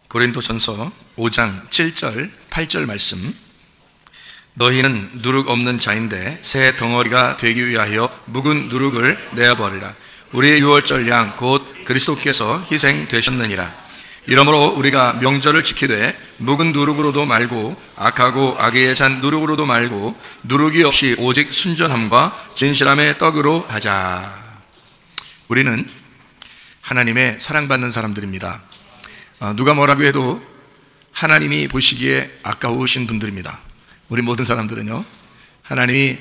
고린도전서 5장 7절 8절 말씀. 너희는 누룩 없는 자인데 새 덩어리가 되기 위하여 묵은 누룩을 내어버리라. 우리의 유월절 양 곧 그리스도께서 희생되셨느니라. 이러므로 우리가 명절을 지키되 묵은 누룩으로도 말고 악하고 악의에 찬 누룩으로도 말고 누룩이 없이 오직 순전함과 진실함의 떡으로 하자. 우리는 하나님의 사랑받는 사람들입니다. 누가 뭐라고 해도 하나님이 보시기에 아까우신 분들입니다. 우리 모든 사람들은요, 하나님이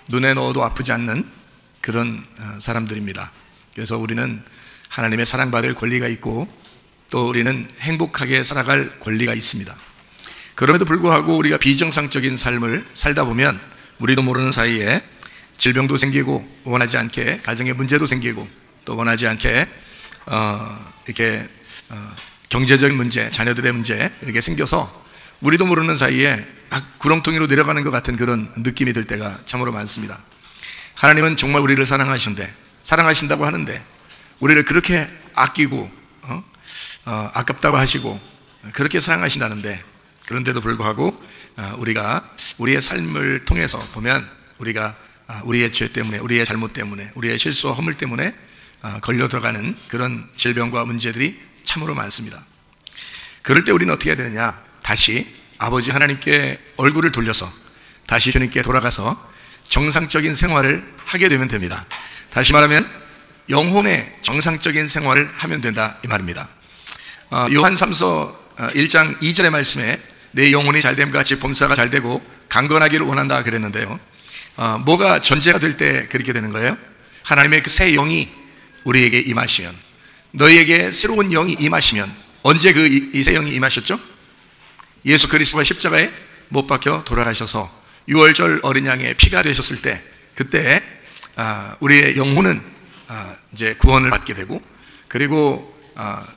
눈에 넣어도 아프지 않는 그런 사람들입니다. 그래서 우리는 하나님의 사랑받을 권리가 있고 또 우리는 행복하게 살아갈 권리가 있습니다. 그럼에도 불구하고 우리가 비정상적인 삶을 살다 보면 우리도 모르는 사이에 질병도 생기고 원하지 않게 가정에 문제도 생기고 또 원하지 않게 경제적인 문제, 자녀들의 문제 이렇게 생겨서 우리도 모르는 사이에 구렁텅이로 내려가는 것 같은 그런 느낌이 들 때가 참으로 많습니다. 하나님은 정말 우리를 사랑하신다고 하는데 우리를 그렇게 아끼고 아깝다고 하시고 그렇게 사랑하신다는데, 그런데도 불구하고 우리가 우리의 삶을 통해서 보면 우리가 우리의 죄 때문에, 우리의 잘못 때문에, 우리의 실수와 허물 때문에 걸려 들어가는 그런 질병과 문제들이 참으로 많습니다. 그럴 때 우리는 어떻게 해야 되느냐? 다시 아버지 하나님께 얼굴을 돌려서 다시 주님께 돌아가서 정상적인 생활을 하게 되면 됩니다. 다시 말하면 영혼의 정상적인 생활을 하면 된다 이 말입니다. 요한 3서 1장 2절의 말씀에 내 영혼이 잘됨과 같이 범사가 잘되고 강건하기를 원한다 그랬는데요, 뭐가 전제가 될 때 그렇게 되는 거예요? 하나님의 그 새 영이 우리에게 임하시면, 너희에게 새로운 영이 임하시면, 언제 이 새 영이 임하셨죠? 예수 그리스도가 십자가에 못 박혀 돌아가셔서 유월절 어린 양의 피가 되셨을 때, 그때 우리의 영혼은 이제 구원을 받게 되고, 그리고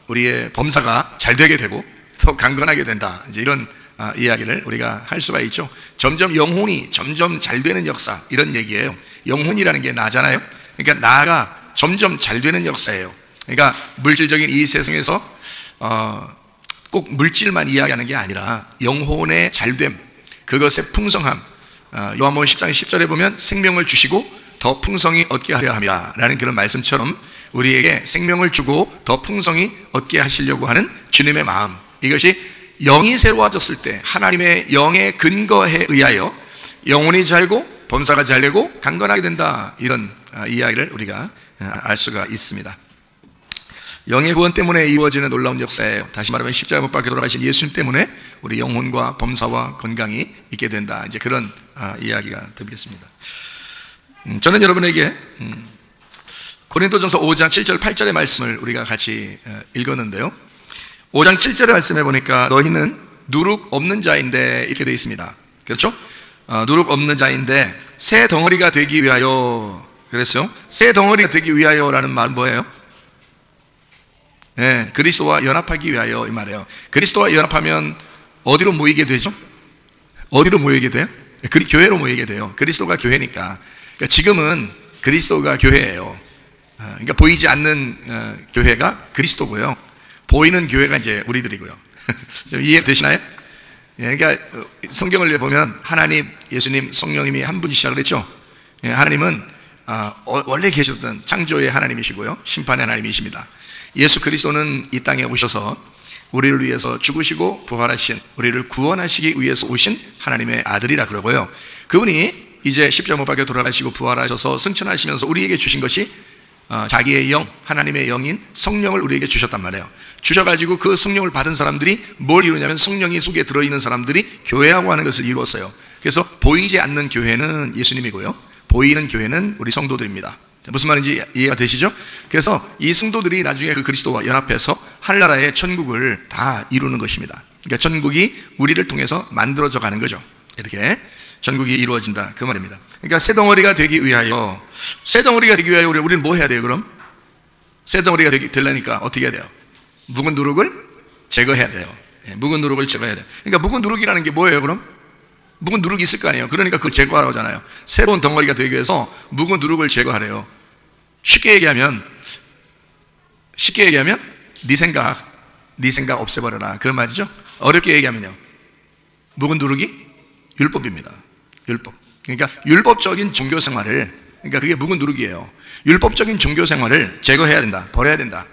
우리의 범사가 잘 되게 되고 더 강건하게 된다, 이제 이런 이야기를 우리가 할 수가 있죠. 점점 영혼이 점점 잘 되는 역사, 이런 얘기예요. 영혼이라는 게 나잖아요. 그러니까 나가 점점 잘 되는 역사예요. 그러니까 물질적인 이 세상에서 꼭 물질만 이야기하는 게 아니라 영혼의 잘됨, 그것의 풍성함. 요한복음 10장 10절에 보면 생명을 주시고 더 풍성히 얻게 하려 함이라는 그런 말씀처럼 우리에게 생명을 주고 더 풍성히 얻게 하시려고 하는 주님의 마음, 이것이 영이 새로워졌을 때 하나님의 영의 근거에 의하여 영혼이 잘고 범사가 잘되고 강건하게 된다, 이런 이야기를 우리가 알 수가 있습니다. 영의 구원 때문에 이루어지는 놀라운 역사예요. 다시 말하면 십자가 못 박혀 돌아가신 예수님 때문에 우리 영혼과 범사와 건강이 있게 된다, 이제 그런 이야기가 되겠습니다. 저는 여러분에게 고린도전서 5장 7절 8절의 말씀을 우리가 같이 읽었는데요, 5장 7절의 말씀에 보니까 너희는 누룩 없는 자인데 이렇게 되어 있습니다. 그렇죠? 누룩 없는 자인데 새 덩어리가 되기 위하여 그랬어요. 새 덩어리가 되기 위하여라는 말은 뭐예요? 네, 그리스도와 연합하기 위하여 이 말이에요. 그리스도와 연합하면 어디로 모이게 되죠? 어디로 모이게 돼요? 교회로 모이게 돼요. 그리스도가 교회니까. 그러니까 지금은 그리스도가 교회예요. 그러니까 보이지 않는 교회가 그리스도고요, 보이는 교회가 이제 우리들이고요. 좀 이해되시나요? 그러니까 성경을 보면 하나님, 예수님, 성령님이 한 분이시라 그랬죠. 하나님은 원래 계셨던 창조의 하나님이시고요, 심판의 하나님이십니다. 예수 그리스도는 이 땅에 오셔서 우리를 위해서 죽으시고 부활하신, 우리를 구원하시기 위해서 오신 하나님의 아들이라 그러고요, 그분이 이제 십자가 못 박혀 돌아가시고 부활하셔서 승천하시면서 우리에게 주신 것이 자기의 영, 하나님의 영인 성령을 우리에게 주셨단 말이에요. 주셔가지고 그 성령을 받은 사람들이 뭘 이루냐면 성령이 속에 들어있는 사람들이 교회하고 하는 것을 이루었어요. 그래서 보이지 않는 교회는 예수님이고요, 보이는 교회는 우리 성도들입니다. 무슨 말인지 이해가 되시죠? 그래서 이 성도들이 나중에 그 그리스도와 연합해서 하늘나라의 천국을 다 이루는 것입니다. 그러니까 천국이 우리를 통해서 만들어져 가는 거죠. 이렇게 천국이 이루어진다, 그 말입니다. 그러니까 새 덩어리가 되기 위하여, 새 덩어리가 되기 위하여 우리는 뭐 해야 돼요? 그럼 새 덩어리가 되려니까 어떻게 해야 돼요? 묵은 누룩을 제거해야 돼요. 묵은 누룩을 제거해야 돼요. 그러니까 묵은 누룩이라는 게 뭐예요? 그럼 묵은 누룩이 있을 거 아니에요. 그러니까 그걸 제거하라고 하잖아요. 새로운 덩어리가 되기 위해서 묵은 누룩을 제거하래요. 쉽게 얘기하면 네 생각, 네 생각 없애버려라. 그 말이죠. 어렵게 얘기하면요, 묵은 누룩이 율법입니다. 율법. 그러니까 율법적인 종교생활을, 그러니까 그게 묵은 누룩이에요. 율법적인 종교생활을 제거해야 된다. 버려야 된다.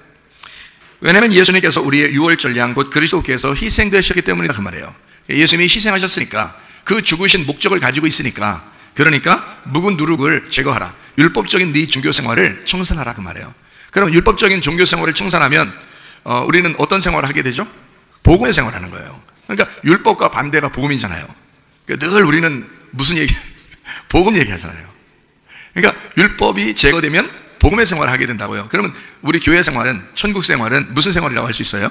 왜냐하면 예수님께서 우리의 유월절 양 곧 그리스도께서 희생되셨기 때문이다 그 말이에요. 예수님이 희생하셨으니까, 그 죽으신 목적을 가지고 있으니까, 그러니까 묵은 누룩을 제거하라. 율법적인 네 종교생활을 청산하라 그 말이에요. 그럼 율법적인 종교생활을 청산하면 우리는 어떤 생활을 하게 되죠? 복음의 생활을 하는 거예요. 그러니까 율법과 반대가 복음이잖아요. 그러니까 늘 우리는 무슨 얘기? 복음 얘기하잖아요. 그러니까 율법이 제거되면 복음의 생활을 하게 된다고요. 그러면 우리 교회 생활은, 천국 생활은 무슨 생활이라고 할 수 있어요?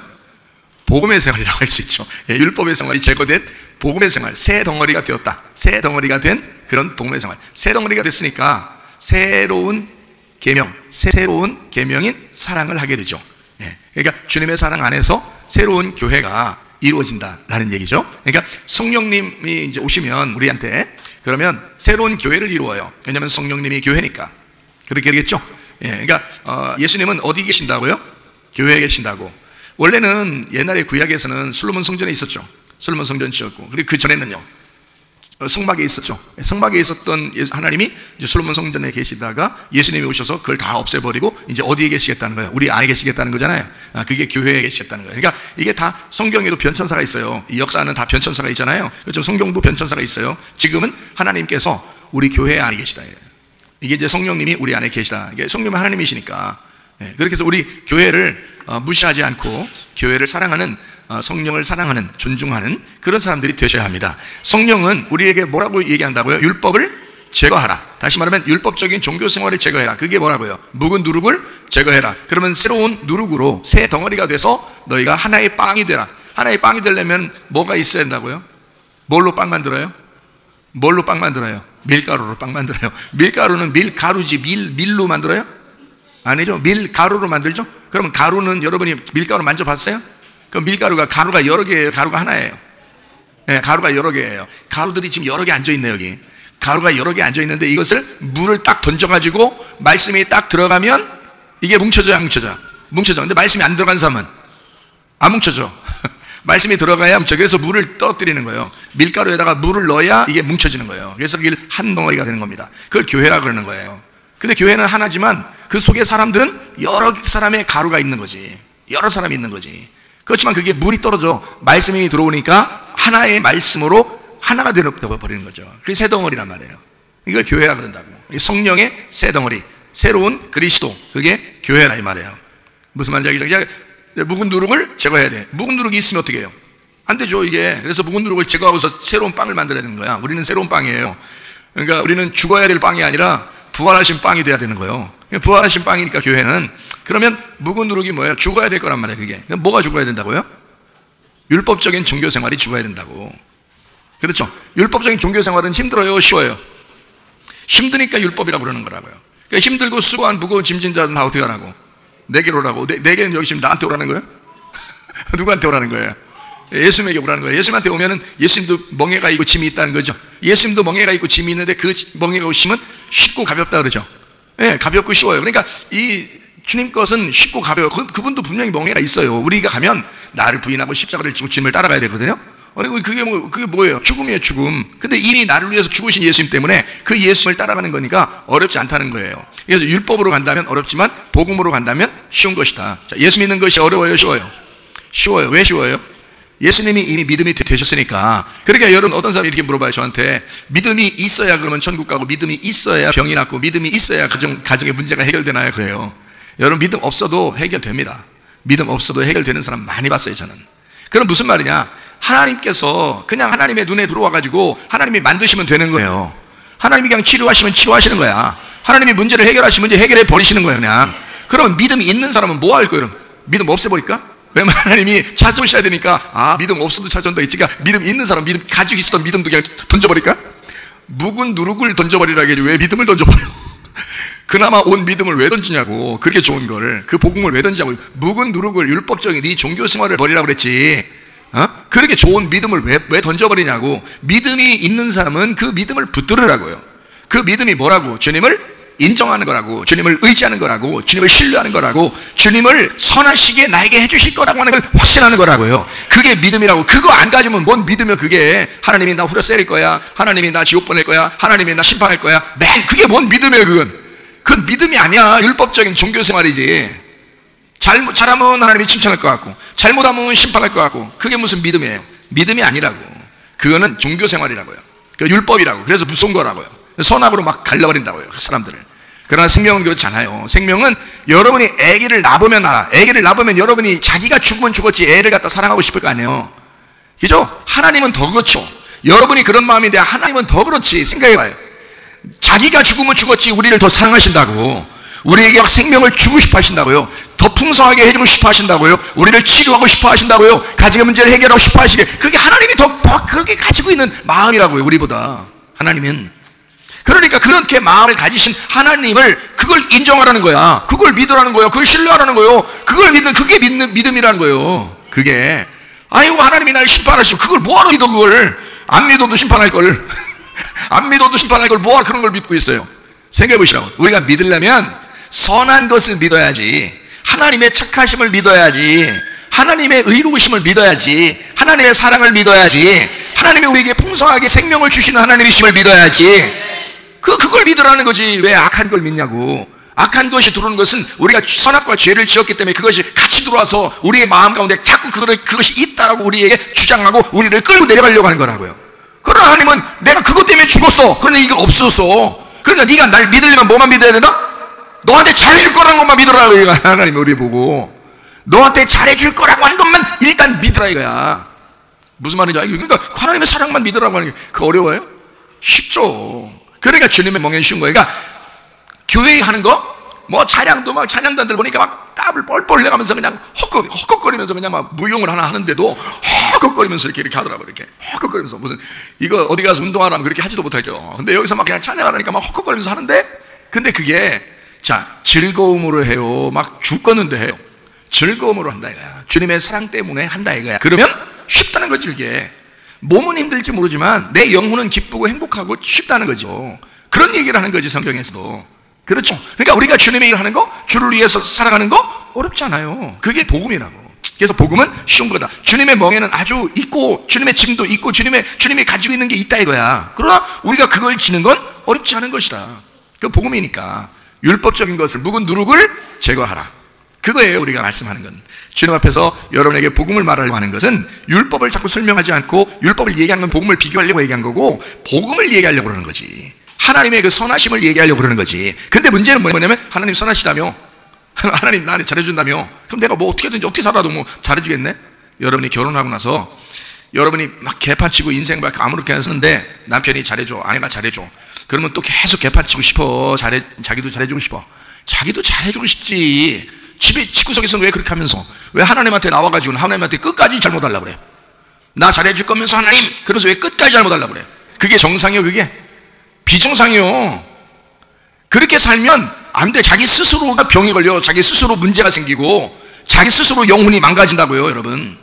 복음의 생활이라고 할 수 있죠. 율법의 생활이 제거된 복음의 생활, 새 덩어리가 되었다. 새 덩어리가 된 그런 복음의 생활. 새 덩어리가 됐으니까 새로운 계명, 새로운 계명인 사랑을 하게 되죠. 그러니까 주님의 사랑 안에서 새로운 교회가 이루어진다라는 얘기죠. 그러니까 성령님이 이제 오시면 우리한테, 그러면 새로운 교회를 이루어요. 왜냐하면 성령님이 교회니까. 그렇게 되겠죠. 그러니까 예수님은 어디 계신다고요? 교회에 계신다고. 원래는 옛날에 구약에서는 솔로몬 성전에 있었죠. 솔로몬 성전 지었고, 그리고 그 전에는요, 성막에 있었죠. 성막에 있었던 하나님이 이제 솔로몬 성전에 계시다가 예수님이 오셔서 그걸 다 없애버리고 이제 어디에 계시겠다는 거예요? 우리 안에 계시겠다는 거잖아요. 그게 교회에 계시겠다는 거예요. 그러니까 이게 다 성경에도 변천사가 있어요. 이 역사는 다 변천사가 있잖아요. 그렇죠. 성경도 변천사가 있어요. 지금은 하나님께서 우리 교회 안에 계시다. 이게 이제 성령님이 우리 안에 계시다. 이게 성령은 하나님이시니까. 그렇게 해서 우리 교회를 무시하지 않고 교회를 사랑하는, 성령을 사랑하는, 존중하는 그런 사람들이 되셔야 합니다. 성령은 우리에게 뭐라고 얘기한다고요? 율법을 제거하라. 다시 말하면 율법적인 종교생활을 제거해라. 그게 뭐라고요? 묵은 누룩을 제거해라. 그러면 새로운 누룩으로 새 덩어리가 돼서 너희가 하나의 빵이 되라. 하나의 빵이 되려면 뭐가 있어야 된다고요? 뭘로 빵 만들어요? 뭘로 빵 만들어요? 밀가루로 빵 만들어요. 밀가루는 밀가루지, 밀로 만들어요? 아니죠. 밀가루로 만들죠. 그러면 가루는 여러분이 밀가루 만져봤어요? 그럼 밀가루가, 가루가 여러 개예요? 가루가 하나예요? 가루가 여러 개예요. 가루들이 지금 여러 개 앉아있네요. 여기 가루가 여러 개 앉아있는데 이것을 물을 딱 던져가지고 말씀이 딱 들어가면 이게 뭉쳐져요, 안 뭉쳐져요? 뭉쳐져. 근데 말씀이 안 들어간 사람은 안 뭉쳐져. 말씀이 들어가야 뭉쳐. 그래서 물을 떨어뜨리는 거예요. 밀가루에다가 물을 넣어야 이게 뭉쳐지는 거예요. 그래서 그게 한 덩어리가 되는 겁니다. 그걸 교회라 그러는 거예요. 근데 교회는 하나지만 그 속에 사람들은 여러 사람의 가루가 있는 거지. 여러 사람이 있는 거지. 그렇지만 그게 물이 떨어져 말씀이 들어오니까 하나의 말씀으로 하나가 되어버리는 거죠. 그게 새 덩어리란 말이에요. 이걸 교회라 그런다고. 성령의 새 덩어리, 새로운 그리스도, 그게 교회라 이 말이에요. 무슨 말인지 알겠죠? 묵은 누룩을 제거해야 돼. 묵은 누룩이 있으면 어떻게 해요? 안 되죠, 이게. 그래서 묵은 누룩을 제거하고서 새로운 빵을 만들어야 되는 거야. 우리는 새로운 빵이에요. 그러니까 우리는 죽어야 될 빵이 아니라 부활하신 빵이 돼야 되는 거예요. 부활하신 빵이니까 교회는. 그러면 묵은 누룩이 뭐예요? 죽어야 될 거란 말이에요. 그게 뭐가 죽어야 된다고요? 율법적인 종교생활이 죽어야 된다고. 그렇죠? 율법적인 종교생활은 힘들어요, 쉬워요? 힘드니까 율법이라고 그러는 거라고요. 그러니까 힘들고 수고한 무거운 짐진 자는 다 어떻게 하라고? 내게로 오라고. 내게는 여기 지금 나한테 오라는 거예요? 누구한테 오라는 거예요? 예수님에게 오라는 거예요. 예수님한테 오면은 예수님도 멍에가 있고 짐이 있다는 거죠. 예수님도 멍에가 있고 짐이 있는데 그 멍에가 오시면 쉽고 가볍다 그러죠. 가볍고 쉬워요. 그러니까 이 주님 것은 쉽고 가벼워요. 그분도 분명히 멍에가 있어요. 우리가 가면 나를 부인하고 십자가를 지고 주님을 따라가야 되거든요. 그게 뭐예요? 죽음이에요, 죽음. 근데 이미 나를 위해서 죽으신 예수님 때문에 그 예수님을 따라가는 거니까 어렵지 않다는 거예요. 그래서 율법으로 간다면 어렵지만 복음으로 간다면 쉬운 것이다. 자, 예수 믿는 것이 어려워요, 쉬워요? 쉬워요. 왜 쉬워요? 예수님이 이미 믿음이 되셨으니까. 그러니까 여러분, 어떤 사람이 이렇게 물어봐요, 저한테. 믿음이 있어야 그러면 천국 가고, 믿음이 있어야 병이 낫고, 믿음이 있어야 가정의 문제가 해결되나요? 그래요. 여러분, 믿음 없어도 해결됩니다. 믿음 없어도 해결되는 사람 많이 봤어요, 저는. 그럼 무슨 말이냐? 하나님께서 그냥 하나님의 눈에 들어와가지고 하나님이 만드시면 되는 거예요. 하나님이 그냥 치료하시면 치료하시는 거야. 하나님이 문제를 해결하시면 문제 해결해 버리시는 거예요, 그냥. 그러면 믿음이 있는 사람은 뭐 할 거예요? 믿음 없애버릴까? 왜냐면 하나님이 찾아오셔야 되니까, 믿음 없어도 찾아온다 했지. 그러니까 믿음 있는 사람, 믿음 가지고 있었던 믿음도 그냥 던져버릴까? 묵은 누룩을 던져버리라 하지 왜 믿음을 던져버려? 그나마 온 믿음을 왜 던지냐고. 그렇게 좋은 거를, 그 복음을 왜 던지냐고. 묵은 누룩을, 율법적인 네 종교생활을 버리라고 그랬지. 그렇게 좋은 믿음을 왜 던져버리냐고. 믿음이 있는 사람은 그 믿음을 붙들으라고요. 그 믿음이 뭐라고? 주님을 인정하는 거라고, 주님을 의지하는 거라고, 주님을 신뢰하는 거라고, 주님을 선하시게 나에게 해주실 거라고 하는 걸 확신하는 거라고요. 그게 믿음이라고. 그거 안 가지면 뭔 믿으면 그게 하나님이 나 후려 때릴 거야, 하나님이 나 지옥 보낼 거야, 하나님이 나 심판할 거야, 그게 뭔 믿음이에요. 그건 믿음이 아니야. 율법적인 종교생활이지. 잘하면 하나님이 칭찬할 것 같고, 잘못하면 심판할 것 같고, 그게 무슨 믿음이에요. 믿음이 아니라고. 그거는 종교생활이라고요. 그 율법이라고. 그래서 무서운 거라고요. 선악으로 막 갈라버린다고요, 사람들을. 그러나 생명은 그렇지 않아요. 생명은 여러분이 아기를 낳으면 알아. 아기를 낳으면 여러분이 자기가 죽으면 죽었지 애를 갖다 사랑하고 싶을 거 아니에요. 그죠? 하나님은 더 그렇죠. 여러분이 그런 마음인데 하나님은 더 그렇지. 생각해봐요. 자기가 죽으면 죽었지 우리를 더 사랑하신다고. 우리에게 생명을 주고 싶어 하신다고요. 더 풍성하게 해주고 싶어 하신다고요. 우리를 치료하고 싶어 하신다고요. 가정의 문제를 해결하고 싶어 하시게. 그게 하나님이 더 그렇게 가지고 있는 마음이라고요. 우리보다. 하나님은. 그러니까 그렇게 마음을 가지신 하나님을 그걸 인정하라는 거야. 그걸 믿으라는 거예요. 그걸 신뢰하라는 거예요. 그걸 믿는, 그게 믿음이라는 거예요. 그게. 아이고, 하나님이 나를 심판하시고, 그걸 뭐하러 믿어, 그걸. 안 믿어도 심판할 걸. 안 믿어도 심판할 걸 뭐하러 그런 걸 믿고 있어요. 생각해 보시라고. 우리가 믿으려면 선한 것을 믿어야지. 하나님의 착하심을 믿어야지. 하나님의 의로우심을 믿어야지. 하나님의 사랑을 믿어야지. 하나님이 우리에게 풍성하게 생명을 주시는 하나님이심을 믿어야지. 그걸 믿으라는 거지. 왜 악한 걸 믿냐고. 악한 것이 들어오는 것은 우리가 선악과 죄를 지었기 때문에 그것이 같이 들어와서 우리의 마음 가운데 자꾸 그것이 있다라고 우리에게 주장하고 우리를 끌고 내려가려고 하는 거라고요. 그러나 하나님은 내가 그것 때문에 죽었어. 그러나 이거 없었어. 그러니까 네가 날 믿으려면 뭐만 믿어야 되나? 너한테 잘해줄 거라는 것만 믿으라. 하나님이 우리 보고 너한테 잘해줄 거라고 하는 것만 일단 믿으라 이거야. 무슨 말인지 알겠죠? 그러니까 하나님의 사랑만 믿으라고 하는 게 그 어려워요? 쉽죠. 그러니까 주님의 멍에 쉬운 거예요. 그러니까 교회 하는 거, 뭐 찬양도 막 찬양단들 보니까 막 땀을 뻘뻘 내가면서 그냥 헉헉거리면서 그냥 막 무용을 하나 하는데도 헉헉거리면서 이렇게 하더라고요. 이렇게 헉헉거리면서 무슨 이거 어디 가서 운동하라면 그렇게 하지도 못하죠. 근데 여기서 막 그냥 찬양하라니까 막 헉헉거리면서 하는데, 근데 그게 자 즐거움으로 해요. 막 죽겠는데 해요. 즐거움으로 한다 이거야. 주님의 사랑 때문에 한다 이거야. 그러면 쉽다는 거지. 그게 몸은 힘들지 모르지만 내 영혼은 기쁘고 행복하고 쉽다는 거죠. 그런 얘기를 하는 거지 성경에서도. 그렇죠. 그러니까 우리가 주님의 일을 하는 거, 주를 위해서 살아가는 거 어렵지 않아요. 그게 복음이라고. 그래서 복음은 쉬운 거다. 주님의 멍에는 아주 있고 주님의 짐도 있고 주님이 가지고 있는 게 있다 이거야. 그러나 우리가 그걸 지는 건 어렵지 않은 것이다. 그 복음이니까 율법적인 것을 묵은 누룩을 제거하라. 그거예요. 우리가 말씀하는 건. 주님 앞에서 여러분에게 복음을 말하려고 하는 것은 율법을 자꾸 설명하지 않고 율법을 얘기한 건 복음을 비교하려고 얘기한 거고, 복음을 얘기하려고 그러는 거지. 하나님의 그 선하심을 얘기하려고 그러는 거지. 근데 문제는 뭐냐면 하나님 선하시다며, 하나님 나한테 잘해준다며, 그럼 내가 뭐 어떻게든지 어떻게 살아도 뭐 잘해주겠네? 여러분이 결혼하고 나서 여러분이 막 개판치고 인생 막 아무렇게나 쓰는데 남편이 잘해줘, 아내가 잘해줘. 그러면 또 계속 개판치고 싶어. 자기도 잘해주고 싶어. 자기도 잘해주고 싶지. 집에 집구석에서는 왜 그렇게 하면서 왜 하나님한테 나와가지고 하나님한테 끝까지 잘못하려고 그래? 나 잘해줄 거면서 하나님, 그래서 왜 끝까지 잘못하려고 그래? 그게 정상이요? 그게 비정상이요. 그렇게 살면 안 돼. 자기 스스로가 병이 걸려. 자기 스스로 문제가 생기고 자기 스스로 영혼이 망가진다고요. 여러분,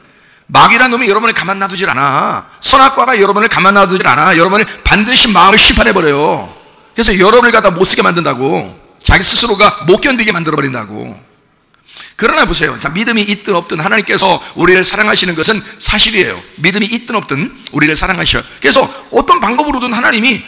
마귀란 놈이 여러분을 가만 놔두질 않아. 선악과가 여러분을 가만 놔두질 않아. 여러분을 반드시 마음을 심판해버려요. 그래서 여러분을 갖다 못쓰게 만든다고. 자기 스스로가 못 견디게 만들어버린다고. 그러나 보세요. 자, 믿음이 있든 없든 하나님께서 우리를 사랑하시는 것은 사실이에요. 믿음이 있든 없든 우리를 사랑하셔요. 그래서 어떤 방법으로든 하나님이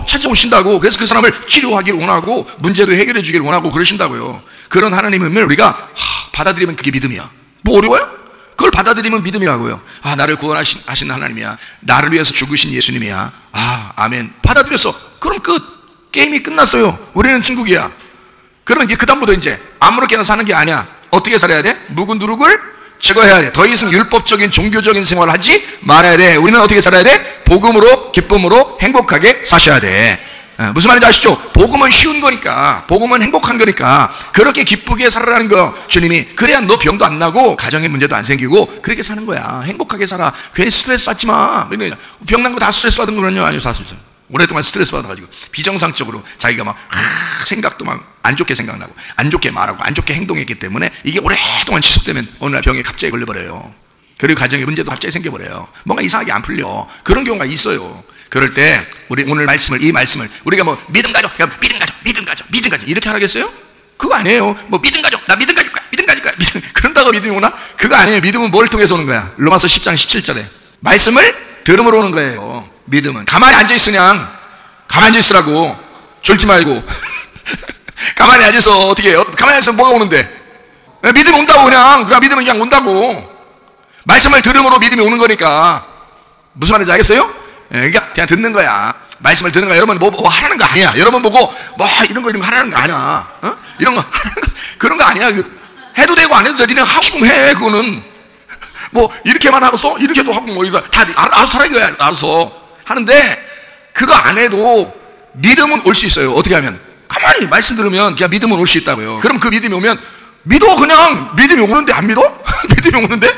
찾아오신다고. 그래서 그 사람을 치료하기를 원하고 문제도 해결해 주기를 원하고 그러신다고요. 그런 하나님을 우리가 받아들이면 그게 믿음이야. 뭐 어려워요? 그걸 받아들이면 믿음이라고요. 아, 나를 구원하신 하나님이야. 나를 위해서 죽으신 예수님이야. 아, 아멘. 받아들였어. 그럼 끝. 게임이 끝났어요. 우리는 천국이야. 그러면 이제 그다음부터 이제 아무렇게나 사는 게 아니야. 어떻게 살아야 돼? 묵은 누룩을 제거해야 돼. 더 이상 율법적인 종교적인 생활을 하지 말아야 돼. 우리는 어떻게 살아야 돼? 복음으로, 기쁨으로 행복하게 사셔야 돼. 무슨 말인지 아시죠? 복음은 쉬운 거니까, 복음은 행복한 거니까 그렇게 기쁘게 살아라는 거. 주님이 그래야 너 병도 안 나고 가정의 문제도 안 생기고 그렇게 사는 거야. 행복하게 살아. 괜히 스트레스 받지 마. 병 난 거 다 스트레스 받은 거는요? 아니요, 사실 오랫동안 스트레스 받아가지고 비정상적으로 자기가 막 생각도 막 안 좋게 생각나고 안 좋게 말하고 안 좋게 행동했기 때문에 이게 오랫동안 지속되면 어느 날 병에 갑자기 걸려버려요. 그리고 가정에 문제도 갑자기 생겨버려요. 뭔가 이상하게 안 풀려. 그런 경우가 있어요. 그럴 때 우리 오늘 이 말씀을 우리가 뭐 믿음 가져, 믿음 가져 이렇게 하라겠어요? 그거 아니에요. 뭐 믿음 가져, 나 믿음 가질 거야, 그런다고 믿음이 오나? 그거 아니에요. 믿음은 뭘 통해서 오는 거야? 로마서 10장 17절에 말씀을 들음으로 오는 거예요. 믿음은 가만히 앉아있으냥 가만히 앉아있으라고, 졸지 말고 가만히 앉아서 어떻게 해요? 가만히 앉아서 뭐가 오는데? 믿음이 온다고. 그냥 믿음은 그냥 온다고. 말씀을 들음으로 믿음이 오는 거니까. 무슨 말인지 알겠어요? 그러니까 그냥 듣는 거야. 말씀을 듣는 거야. 여러분 뭐 하라는 거 아니야. 여러분 보고 뭐 이런 거 이런 거 하라는 거 아니야. 이런 거 그런 거 아니야. 해도 되고 안 해도 돼. 니네 하고 싶으면 해. 그거는 뭐 이렇게만 하고서 이렇게도 하고 뭐 이거 다 알아서 살아야 돼. 알아서 하는데 그거 안 해도 믿음은 올 수 있어요. 어떻게 하면? 가만히 말씀 들으면 그냥 믿음은 올 수 있다고요. 그럼 그 믿음이 오면 믿어. 그냥 믿음이 오는데 안 믿어? 믿음이 오는데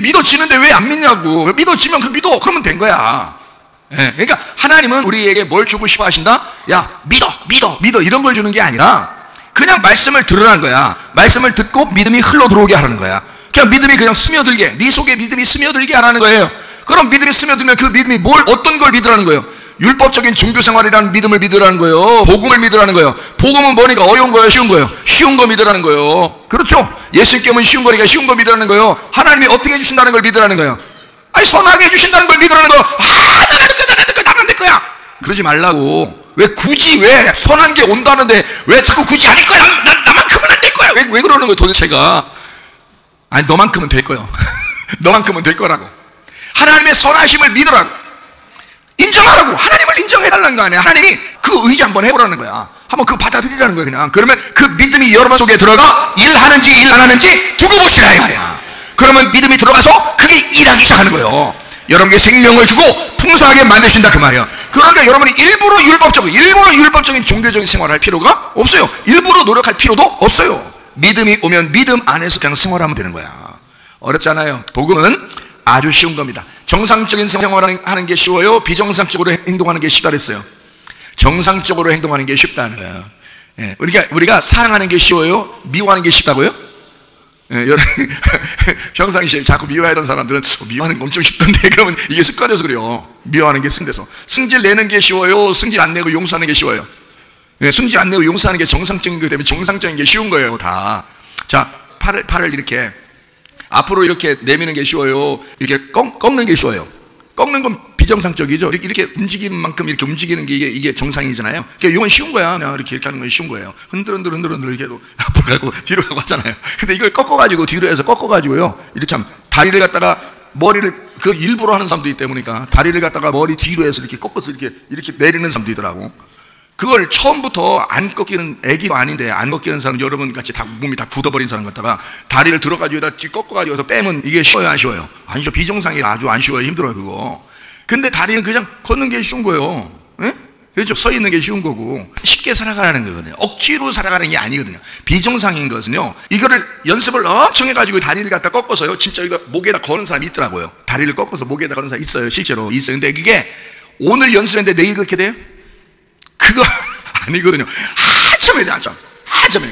믿어지는데 왜 안 믿냐고. 믿어지면 믿어. 그러면 된 거야. 그러니까 하나님은 우리에게 뭘 주고 싶어 하신다? 야 믿어 이런 걸 주는 게 아니라 그냥 말씀을 들으라는 거야. 말씀을 듣고 믿음이 흘러 들어오게 하라는 거야. 그냥 믿음이 그냥 스며들게, 네 속에 믿음이 스며들게 하라는 거예요. 그럼 믿음이 스며들면 그 믿음이 어떤 걸 믿으라는 거예요? 율법적인 종교생활이라는 믿음을 믿으라는 거예요. 복음을 믿으라는 거예요. 복음은 뭐니까? 어려운 거예요, 쉬운 거예요? 쉬운 거 믿으라는 거예요. 그렇죠? 예수님께 오면 쉬운 거니까 쉬운 거 믿으라는 거예요. 하나님이 어떻게 해주신다는 걸 믿으라는 거예요. 아니 선하게 해주신다는 걸 믿으라는 거예요. 나만 될 거야. 그러지 말라고. 왜 굳이 왜 선한 게 온다는데 왜 자꾸 굳이 아닐 거야? 나만큼은 안 될 거야. 왜 그러는 거예요 도대체가? 아니 너만큼은 될 거예요. 너만큼은 될 거라고. 하나님의 선하심을 믿으라고, 인정하라고. 하나님을 인정해달라는 거 아니야. 하나님이 그 의지 한번 해보라는 거야. 한번 그거 받아들이라는 거야. 그냥 그러면 그 믿음이 여러분 속에 들어가 일하는지 일 안 하는지 두고 보시라 이 말이야. 그러면 믿음이 들어가서 그게 일하기 시작하는 거예요. 여러분에게 생명을 주고 풍성하게 만드신다 그 말이야. 그러니까 여러분이 일부러 율법적인 종교적인 생활을 할 필요가 없어요. 일부러 노력할 필요도 없어요. 믿음이 오면 믿음 안에서 그냥 생활하면 되는 거야. 어렵잖아요. 복음은 아주 쉬운 겁니다. 정상적인 생활을 하는 게 쉬워요? 비정상적으로 행동하는 게 쉽다 그랬어요. 정상적으로 행동하는 게 쉽다는 거예요. 우리가 사랑하는 게 쉬워요? 미워하는 게 쉽다고요? 평상시에 자꾸 미워하던 사람들은 미워하는 게 엄청 쉽던데 그러면 이게 습관돼서 그래요. 미워하는 게 승돼서. 승질 내는 게 쉬워요? 승질 안 내고 용서하는 게 쉬워요? 승질 안 내고 용서하는 게 정상적인 거 때문에 정상적인 게 쉬운 거예요 다. 자, 팔을 이렇게 앞으로 이렇게 내미는 게 쉬워요? 이렇게 꺾는 게 쉬워요? 꺾는 건 비정상적이죠. 이렇게 움직이는 만큼 이렇게 움직이는 게 이게 정상이잖아요. 그러니까 이건 쉬운 거야. 그냥 이렇게 하는 건 쉬운 거예요. 흔들 이렇게 앞으로 가고 뒤로 가고 하잖아요. 근데 이걸 꺾어가지고 뒤로 해서 꺾어가지고요. 이렇게 하면 다리를 갖다가 머리를 그 일부러 하는 사람도 있기 때문이니까 다리를 갖다가 머리 뒤로 해서 이렇게 꺾어서 이렇게 내리는 사람도 있더라고. 그걸 처음부터 안 꺾이는 애기도 아닌데 안 꺾이는 사람 여러분 같이 다 몸이 다 굳어버린 사람 갖다가 다리를 들어가지고 꺾어가지고 빼면 이게 쉬워요 안 쉬워요? 안 쉬워. 비정상이 아주 안 쉬워요. 힘들어요 그거. 근데 다리는 그냥 걷는 게 쉬운 거예요. 그렇죠? 서 있는 게 쉬운 거고 쉽게 살아가는 거거든요. 억지로 살아가는 게 아니거든요. 비정상인 것은요, 이거를 연습을 엄청 해가지고 다리를 갖다 꺾어서요, 진짜 이거 목에다 거는 사람이 있더라고요. 다리를 꺾어서 목에다 거는 사람이 있어요. 실제로 있어요. 근데 그게 오늘 연습했는데 내일 그렇게 돼요? 그거 아니거든요. 한참 해야 돼.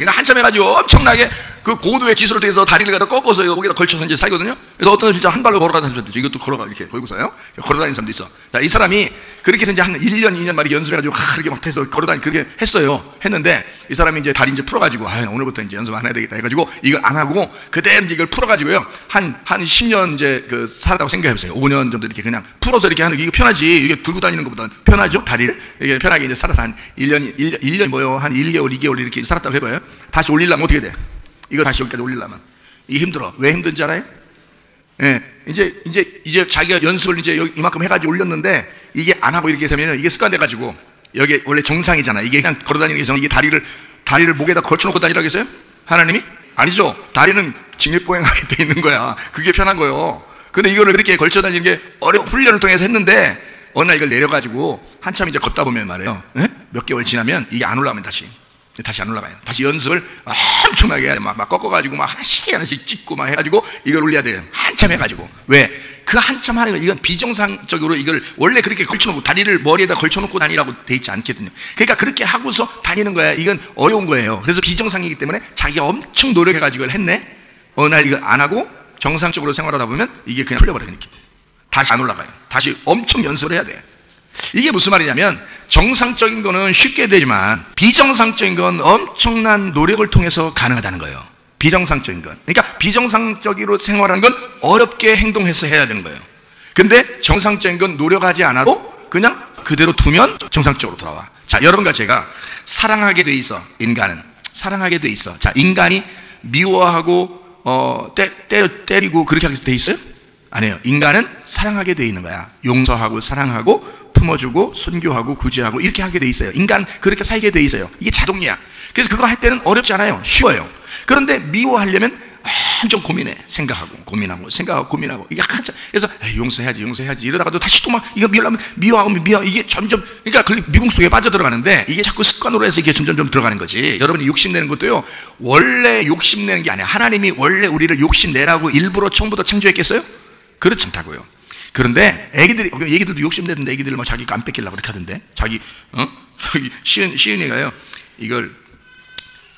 한참 해가지고 엄청나게 그 고도의 기술을 통해서 다리를 갖다 꺾어서 목에다 걸쳐서 이제 살거든요. 그래서 어떤 사람 진짜 한 발로 걸어가는 사람도 있죠. 이것도 걸어가 이렇게 걸고서요. 걸어다니는 사람도 있어. 자, 이 사람이 그렇게 해서 이제 한 1년, 2년 만에 연습해가지고 그렇게 막 해서 그렇게 했어요. 했는데 이 사람이 이제 다리 이제 풀어가지고 오늘부터 이제 연습 안 해야 되겠다 해가지고 이걸 안 하고 그대로 이제 이걸 풀어가지고요. 한 10년 이제 그 살았다고 생각해보세요. 5년 정도 이렇게 그냥 풀어서 이렇게 하는 게 이거 편하지. 이게 들고 다니는 것보다 편하죠. 다리를 이게 편하게 이제 살아서 한 1년 뭐요 한 1개월, 2개월 이렇게 살았다고 해봐요. 다시 올리려면 어떻게 돼? 이거 다시 여기까지 올리려면 이게 힘들어. 왜 힘든지 알아요? 이제 자기가 연습을 이제 이만큼 해가지고 올렸는데 이게 안 하고 이렇게 되면 이게 습관돼가지고 여기 원래 정상이잖아. 이게 그냥 걸어다니는 게 이게 다리를 목에다 걸쳐놓고 다니라고 했어요? 하나님이? 아니죠. 다리는 직립보행하게 돼 있는 거야. 그게 편한 거예요. 근데 이거를 이렇게 걸쳐 다니는 게 훈련을 통해서 했는데 어느 날 이걸 내려가지고 한참 이제 걷다 보면 말이에요. 몇 개월 지나면 이게 안 올라가면 다시 안 올라가요. 다시 연습을 엄청나게 막 꺾어가지고 막 하나씩 찍고 막 해가지고 이걸 올려야 돼요. 한참 해가지고. 왜? 그 한참 하는 거, 이건 비정상적으로 이걸 원래 그렇게 걸쳐놓고 다리를 머리에다 걸쳐놓고 다니라고 돼 있지 않거든요. 그러니까 그렇게 하고서 다니는 거야. 이건 어려운 거예요. 그래서 비정상이기 때문에 자기가 엄청 노력해가지고 이걸 했네. 어느 날 이걸 안 하고 정상적으로 생활하다 보면 이게 그냥 풀려버려요. 다시 안 올라가요. 다시 엄청 연습을 해야 돼. 이게 무슨 말이냐면 정상적인 거는 쉽게 되지만 비정상적인 건 엄청난 노력을 통해서 가능하다는 거예요. 비정상적인 건. 그러니까 비정상적으로 생활하는 건 어렵게 행동해서 해야 되는 거예요. 근데 정상적인 건 노력하지 않아도 그냥 그대로 두면 정상적으로 돌아와. 자, 여러분과 제가 사랑하게 돼 있어. 인간은 사랑하게 돼 있어. 자, 인간이 미워하고 때리고 그렇게 하게 돼 있어요? 아니에요. 인간은 사랑하게 돼 있는 거야. 용서하고 사랑하고 품어주고 순교하고 구제하고 이렇게 하게 돼 있어요. 인간 그렇게 살게 돼 있어요. 이게 자동이야. 그래서 그거 할 때는 어렵지 않아요. 쉬워요. 그런데 미워하려면 엄청 고민해. 생각하고 고민하고 이게 한참. 그래서 용서해야지 이러다가도 다시 또 막 이거 미워하면 이게 점점, 그러니까 미궁 속에 빠져들어가는데 이게 자꾸 습관으로 해서 이게 점점 들어가는 거지. 여러분이 욕심내는 것도요, 원래 욕심내는 게 아니야. 하나님이 원래 우리를 욕심내라고 일부러 처음부터 창조했겠어요? 그렇지 않다고요. 그런데 애기들도 욕심내는데 애기들 막 자기가 안 뺏기려고 그렇게 하던데, 자기 시은이가요, 이걸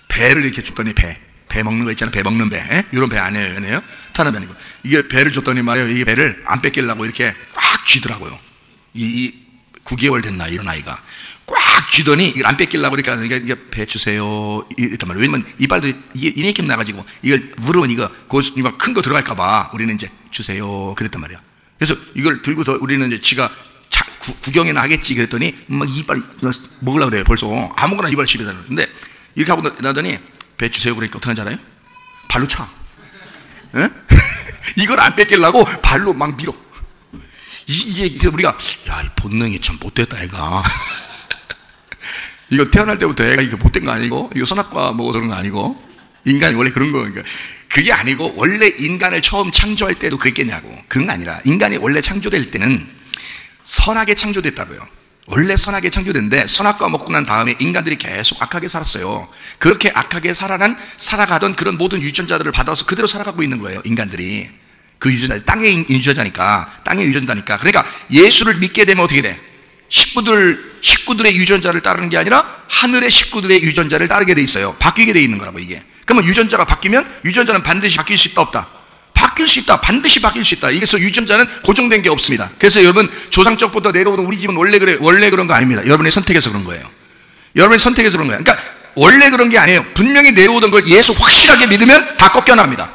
배를 이렇게 줬더니 배 먹는 거 있잖아요. 배 먹는 배. 이런 배 아니에요. 타는 배 아니고. 이게 배를 줬더니 말이에요. 이 배를 안 뺏기려고 이렇게 꽉 쥐더라고요. 이 9개월 된 나이, 이런 아이가. 꽉 쥐더니 이걸 안 뺏기려고 이렇게 하니까 이게 배 주세요. 이랬단 말이에요. 왜냐면 이빨도 이만큼 나가지고 이걸 물으면 이거 큰 거 들어갈까봐 우리는 이제 주세요. 그랬단 말이야. 그래서 이걸 들고서 우리는 이제 지가 구경이나 하겠지 그랬더니 막 이빨 먹으려고 그래요. 벌써 아무거나 이빨 씹어야 되는데 이렇게 하고 나더니 배 주세요 그러니까 어떡하는지 알아요? 발로 차. 이걸 안 뺏기려고 발로 막 밀어. 이게 우리가 이 본능이 참 못됐다 애가. 이거 태어날 때부터 애가 이거 못된 거 아니고, 이거 선악과 먹어서 그런 거 아니고, 인간이 원래 그런 거니까. 그게 아니고 원래 인간을 처음 창조할 때도 그랬겠냐고. 그런 거 아니라 인간이 원래 창조될 때는 선하게 창조됐다고요. 원래 선하게 창조됐는데 선악과 먹고 난 다음에 인간들이 계속 악하게 살았어요. 그렇게 악하게 살아가던 그런 모든 유전자들을 받아서 그대로 살아가고 있는 거예요. 인간들이. 그 유전자, 땅의 유전자니까. 그러니까 예수를 믿게 되면 어떻게 돼? 식구들의 유전자를 따르는 게 아니라 하늘의 식구들의 유전자를 따르게 돼 있어요. 바뀌게 돼 있는 거라고 이게. 그러면 유전자가 바뀌면 유전자는 반드시 바뀔 수 있다 없다? 바뀔 수 있다. 반드시 바뀔 수 있다. 그래서 유전자는 고정된 게 없습니다. 그래서 여러분 조상적부터 내려오던 우리 집은 원래 그런 거 아닙니다. 여러분이 선택해서 그런 거예요. 여러분이 선택해서 그런 거예요. 그러니까 원래 그런 게 아니에요. 분명히 내려오던 걸 예수 확실하게 믿으면 다 꺾여납니다.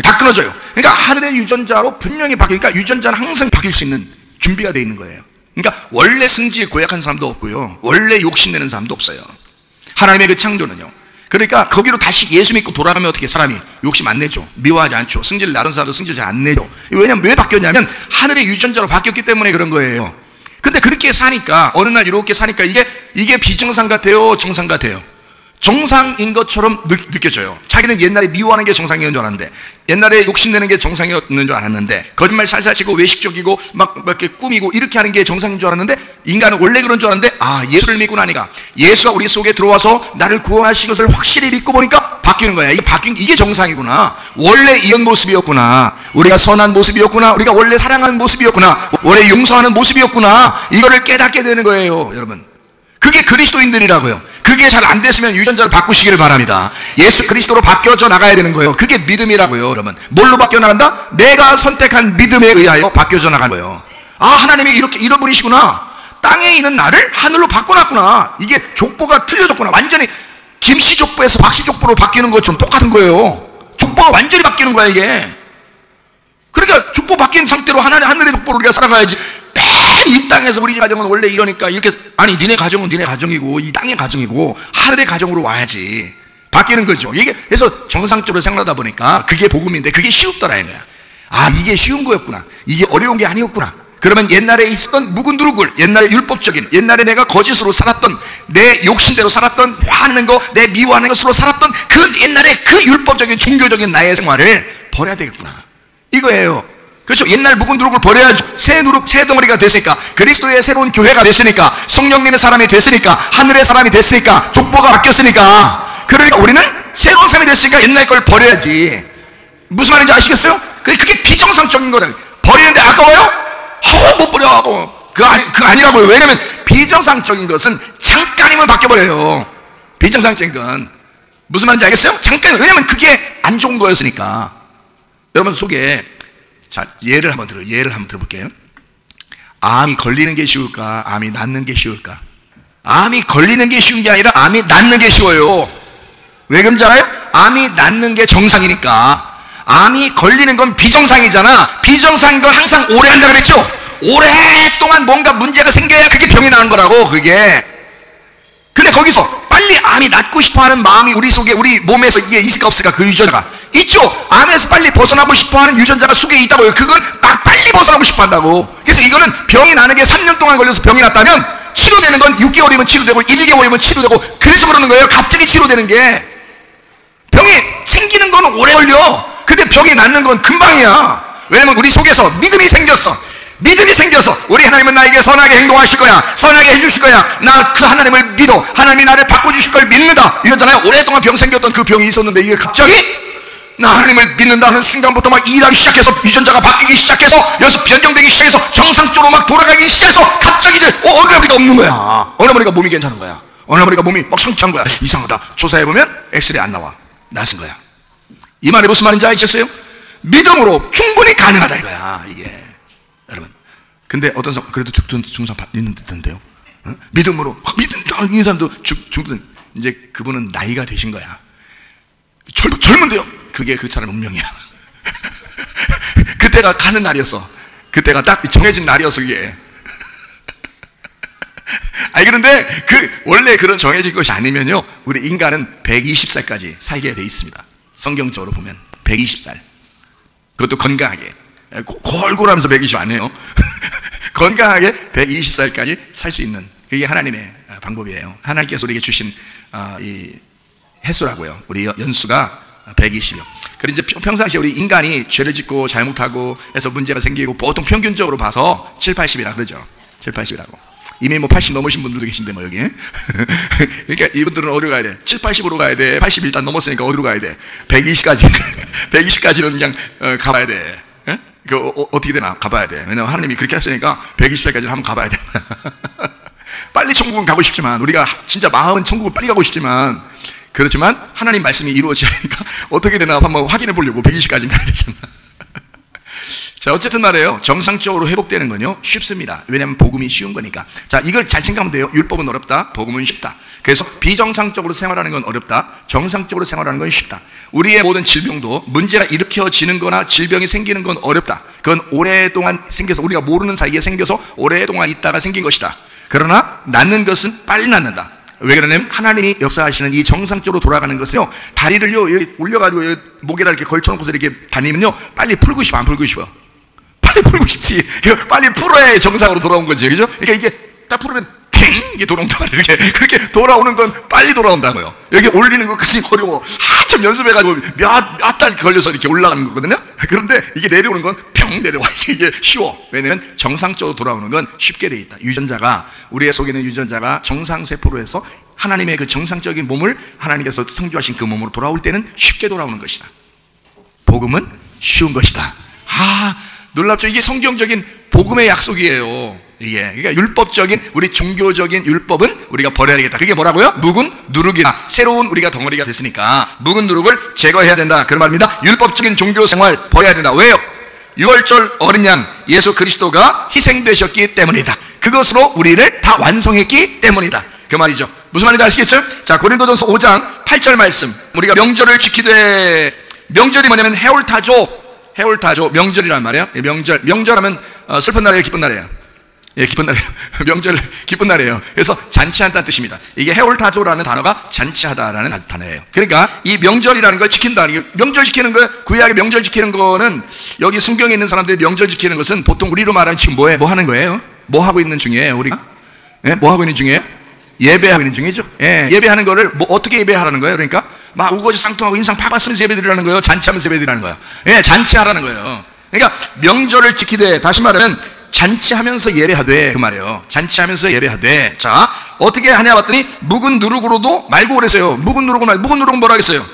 다 끊어져요. 그러니까 하늘의 유전자로 분명히 바뀌니까 유전자는 항상 바뀔 수 있는 준비가 되어 있는 거예요. 그러니까 원래 승질에 고약한 사람도 없고요. 원래 욕심내는 사람도 없어요. 하나님의 그 창조는요. 그러니까 거기로 다시 예수 믿고 돌아가면 어떻게 사람이 욕심 안 내죠. 미워하지 않죠. 승질 나던 사람도 승질 잘 안 내죠. 왜냐면 왜 바뀌었냐면 하늘의 유전자로 바뀌었기 때문에 그런 거예요. 근데 그렇게 사니까 어느 날 이렇게 사니까 이게 비정상 같아요, 정상 같아요? 정상인 것처럼 느껴져요. 자기는 옛날에 미워하는 게 정상이었는 줄 알았는데, 옛날에 욕심내는 게 정상이었는 줄 알았는데, 거짓말 살살 치고 외식적이고 막 이렇게 꾸미고 이렇게 하는 게 정상인 줄 알았는데, 인간은 원래 그런 줄 알았는데, 예수를 믿고 나니까 예수가 우리 속에 들어와서 나를 구원하신 것을 확실히 믿고 보니까 바뀌는 거야. 이게 정상이구나. 원래 이런 모습이었구나. 우리가 선한 모습이었구나. 우리가 원래 사랑하는 모습이었구나. 원래 용서하는 모습이었구나. 이거를 깨닫게 되는 거예요, 여러분. 그게 그리스도인들이라고요. 그게 잘 안 됐으면 유전자를 바꾸시기를 바랍니다. 예수 그리스도로 바뀌어져 나가야 되는 거예요. 그게 믿음이라고요, 여러분. 뭘로 바뀌어 나간다? 내가 선택한 믿음에 의하여 바뀌어져 나가는 거예요. 하나님이 이런 분이시구나. 땅에 있는 나를 하늘로 바꿔놨구나. 이게 족보가 틀려졌구나. 완전히 김씨 족보에서 박씨 족보로 바뀌는 것처럼 똑같은 거예요. 족보가 완전히 바뀌는 거야, 이게. 그러니까 족보 바뀐 상태로 하늘의 족보로 우리가 살아가야지. 이 땅에서 우리 가정은 원래 이러니까 이렇게, 아니 니네 가정은 니네 가정이고 이 땅의 가정이고 하늘의 가정으로 와야지. 바뀌는 거죠. 이게 그래서 정상적으로 생각하다 보니까 그게 복음인데 그게 쉬웠더라 이거야. 이게 쉬운 거였구나. 이게 어려운 게 아니었구나. 그러면 옛날에 있었던 묵은두루굴, 옛날 율법적인, 옛날에 내가 거짓으로 살았던, 내 욕심대로 살았던, 화내는 거, 내 미워하는 것으로 살았던 그 옛날에 그 율법적인 종교적인 나의 생활을 버려야 되겠구나. 이거예요. 그렇죠. 옛날 묵은 누룩을 버려야죠. 새 덩어리가 됐으니까, 그리스도의 새로운 교회가 됐으니까, 성령님의 사람이 됐으니까, 하늘의 사람이 됐으니까, 족보가 바뀌었으니까, 그러니까 우리는 새로운 사람이 됐으니까 옛날 걸 버려야지. 무슨 말인지 아시겠어요? 그게 비정상적인 거라. 버리는데 아까워요? 못 버려. 그거 아니라고요. 왜냐면 비정상적인 것은 잠깐이면 바뀌어버려요. 비정상적인 건 무슨 말인지 알겠어요? 잠깐. 왜냐면 그게 안 좋은 거였으니까. 여러분 속에, 자, 예를 한번 들어볼게요. 암이 걸리는 게 쉬울까? 암이 낫는 게 쉬울까? 암이 걸리는 게 쉬운 게 아니라 암이 낫는 게 쉬워요. 왜 그런지 알아요? 암이 낫는 게 정상이니까. 암이 걸리는 건 비정상이잖아. 비정상인 건 항상 오래 한다 그랬죠? 오랫동안 뭔가 문제가 생겨야 그게 병이 나는 거라고, 그게. 근데 거기서 빨리 암이 낫고 싶어 하는 마음이 우리 속에, 우리 몸에서 이게 있을까 없을까? 그 유전자가 있죠? 암에서 빨리 벗어나고 싶어 하는 유전자가 속에 있다고요. 그건 막 빨리 벗어나고 싶어 한다고. 그래서 이거는 병이 나는 게 3년 동안 걸려서 병이 났다면 치료되는 건 6개월이면 치료되고 1개월이면 치료되고, 그래서 그러는 거예요. 갑자기 치료되는 게. 병이 생기는 건 오래 걸려. 근데 병이 낫는 건 금방이야. 왜냐면 우리 속에서 믿음이 생겼어. 믿음이 생겨서 우리 하나님은 나에게 선하게 행동하실 거야, 선하게 해주실 거야, 나 그 하나님을 믿어, 하나님이 나를 바꿔주실 걸 믿는다 이러잖아요. 오랫동안 병 생겼던 그 병이 있었는데 이게 갑자기 나 하나님을 믿는다는 순간부터 막 일하기 시작해서 유전자가 바뀌기 시작해서 여기서 변경되기 시작해서 정상적으로 막 돌아가기 시작해서 갑자기 이제 어느 머리가 없는 거야. 어느 머리가 몸이 괜찮은 거야. 어느 머리가 몸이 막 상쾌한 거야. 이상하다. 조사해보면 엑스레이 안 나와. 낫은 거야. 이 말이 무슨 말인지 아시겠어요? 믿음으로 충분히 가능하다 이거야, 이게. 여러분, 근데 어떤 사람 그래도 중상 있는 듯한데요. 어? 믿음으로 믿는다 이 사람도 죽든, 이제 그분은 나이가 되신 거야. 젊은데요. 그게 그 사람의 운명이야. 그때가 가는 날이었어. 그때가 딱 정해진 날이었어, 이게. 아니 그런데 원래 그런 정해진 것이 아니면요, 우리 인간은 120살까지 살게 돼 있습니다. 성경적으로 보면 120살. 그것도 건강하게. 골골하면서 120 안 해요. 건강하게 120살까지 살 수 있는, 그게 하나님의 방법이에요. 하나님께서 우리에게 주신 이 횟수라고요. 우리 연수가 120이요. 그리고 이제 평상시에 우리 인간이 죄를 짓고 잘못하고 해서 문제가 생기고 보통 평균적으로 봐서 7, 80이라 그러죠. 7, 80이라고. 이미 뭐 80 넘으신 분들도 계신데 뭐 여기. 그러니까 이분들은 어디로 가야 돼? 7, 80으로 가야 돼. 80 일단 넘었으니까 어디로 가야 돼? 120까지 120까지는 그냥 가봐야 돼. 어떻게 되나 가봐야 돼. 왜냐면 하나님이 그렇게 했으니까 120살까지 한번 가봐야 돼. 빨리 천국은 가고 싶지만, 우리가 진짜 마음은 천국을 빨리 가고 싶지만, 그렇지만 하나님 말씀이 이루어지니까 어떻게 되나 한번 확인해 보려고 120까지 가야 되잖아. 자, 어쨌든 말이에요. 정상적으로 회복되는 건요 쉽습니다. 왜냐하면 복음이 쉬운 거니까. 자, 이걸 잘 생각하면 돼요. 율법은 어렵다, 복음은 쉽다. 그래서 비정상적으로 생활하는 건 어렵다, 정상적으로 생활하는 건 쉽다. 우리의 모든 질병도 문제가 일으켜지는 거나 질병이 생기는 건 어렵다. 그건 오랫동안 생겨서, 우리가 모르는 사이에 생겨서 오랫동안 있다가 생긴 것이다. 그러나 낫는 것은 빨리 낫는다. 왜 그러냐면 하나님이 역사하시는 이 정상적으로 돌아가는 것은요, 다리를요 올려가지고 목에다 이렇게 걸쳐놓고서 이렇게 다니면요 빨리 풀고 싶어, 안 풀고 싶어? 빨리 풀고 싶지. 빨리 풀어야 정상으로 돌아온 거지, 그죠? 그러니까 이게 딱 풀으면 팽 이게 돌아온다. 이렇게 그렇게 돌아오는 건 빨리 돌아온다고요. 여기 올리는 것까지 어려워. 한참 연습해가지고 몇 달 걸려서 이렇게 올라가는 거거든요. 그런데 이게 내려오는 건 평 내려와. 이게 쉬워. 왜냐면 정상적으로 돌아오는 건 쉽게 돼 있다. 유전자가, 우리의 속에 있는 유전자가 정상세포로 해서 하나님의 그 정상적인 몸을 하나님께서 창조하신 그 몸으로 돌아올 때는 쉽게 돌아오는 것이다. 복음은 쉬운 것이다. 놀랍죠? 이게 성경적인 복음의 약속이에요. 이게 그러니까 율법적인, 우리 종교적인 율법은 우리가 버려야 되겠다. 그게 뭐라고요? 묵은 누룩이다. 새로운 우리가 덩어리가 됐으니까 묵은 누룩을 제거해야 된다, 그런 말입니다. 율법적인 종교 생활 버려야 된다. 왜요? 6월절 어린 양 예수 그리스도가 희생되셨기 때문이다. 그것으로 우리를 다 완성했기 때문이다, 그 말이죠. 무슨 말인지 아시겠죠? 자, 고린도전서 5장 8절 말씀. 우리가 명절을 지키되, 명절이 뭐냐면 해올타조 명절이란 말이에요. 명절하면 슬픈 날이에요, 기쁜 날이에요? 예, 기쁜 날이에요. 명절 기쁜 날이에요. 그래서 잔치한다는 뜻입니다. 이게 해올타조라는 단어가 잔치하다라는 단어예요. 그러니까 이 명절이라는 걸 지킨다. 명절 지키는 거, 구약의 명절 지키는 거는, 여기 성경에 있는 사람들이 명절 지키는 것은 보통 우리로 말하면 지금 뭐 하는 거예요? 뭐 하고 있는 중이에요, 우리가? 예, 뭐 하고 있는 중이에요? 예배하고 있는 중이죠. 예, 예배하는 거를 뭐 어떻게 예배하라는 거예요? 그러니까 막 우거지 쌍통하고 인상 팍팍 쓰면서 예배드리라는 거예요? 잔치하면서 예배드리라는 거예요? 예, 잔치하라는 거예요. 그러니까 명절을 지키되, 다시 말하면 잔치하면서 예배하되, 그 말이에요. 잔치하면서 예배하되. 자, 어떻게 하냐 봤더니 묵은 누룩으로도 말고 그랬어요. 묵은 누룩은 뭐라 하겠어요?